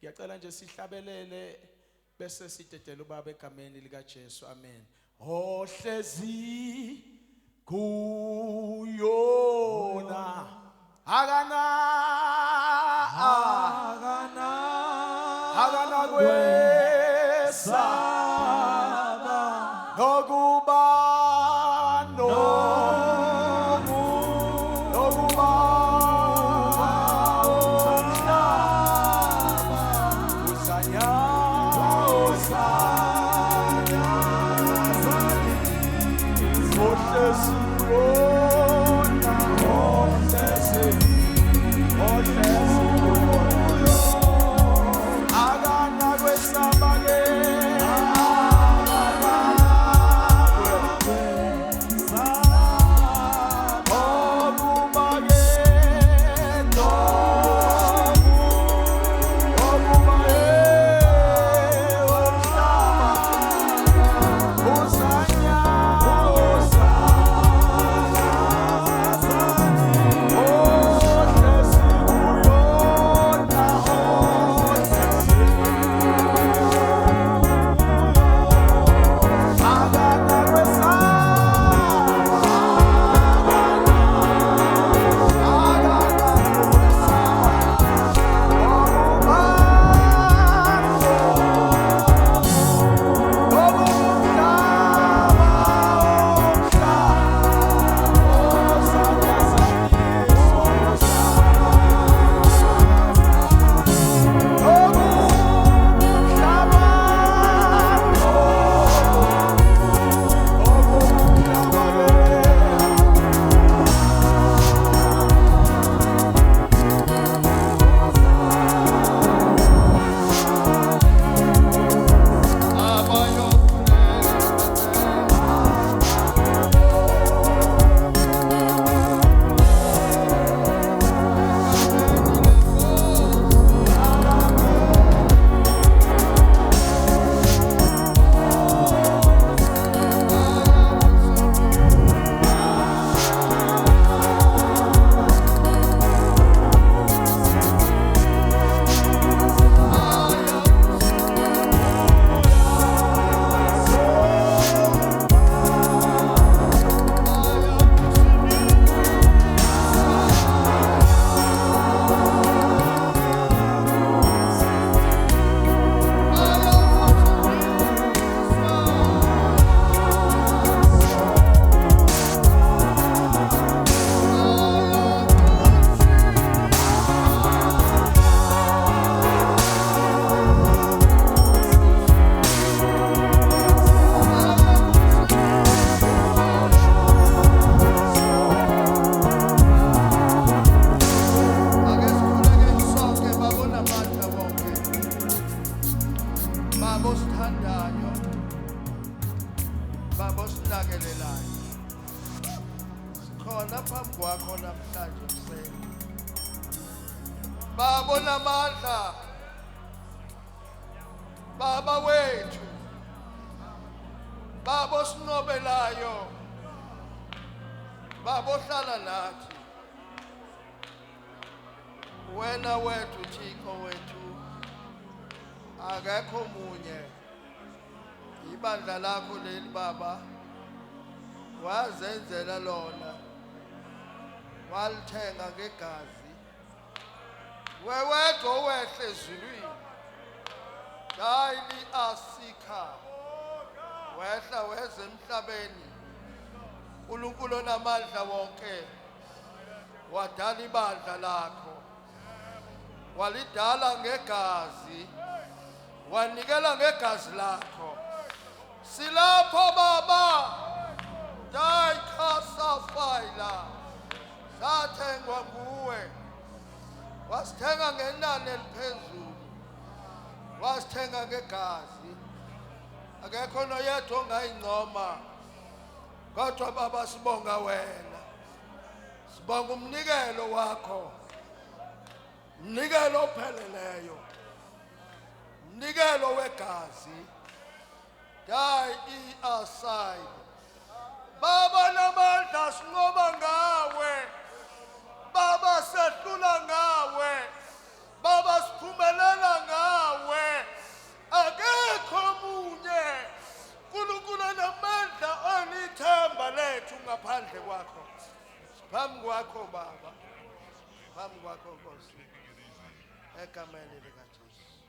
Ngiyacela nje sihlabelele bese sitetela ubaba egameni lika Jesu. Amen. Ohlezi kuyona akana kwesaba nokuba Baba wethu, Baba osinqobelayo, Baba ohlala nathi, wena wethu Thixo wethu, akekho munye, ibandla lakho leli Baba, wazenzela lona, walithenga ngegazi, wewedwa owehle ezulwini, Daili asika wehla weze emhlabeni uNkulunkulu onamandla wonke wadala ibandla lakho walidala ngegazi wanikela ngegazi lakho silapho Baba dai khasa faila sathengwa nguwe wasithenga ngenani eliphezulu wasithenga ngegazi akekho noyedwa ongayincoma kodwa Baba sibonga wena sibonga umnikelo wakho umnikelo opheleleyo umnikelo wegazi dai aside Baba namandla sinqoba ngawe Baba sehlula ngawe Baba siphumelela ngawe ngaphandle kwakho. Phambi kwakho Baba. Phambi kwakho Nkosi. Egameni likaJesu.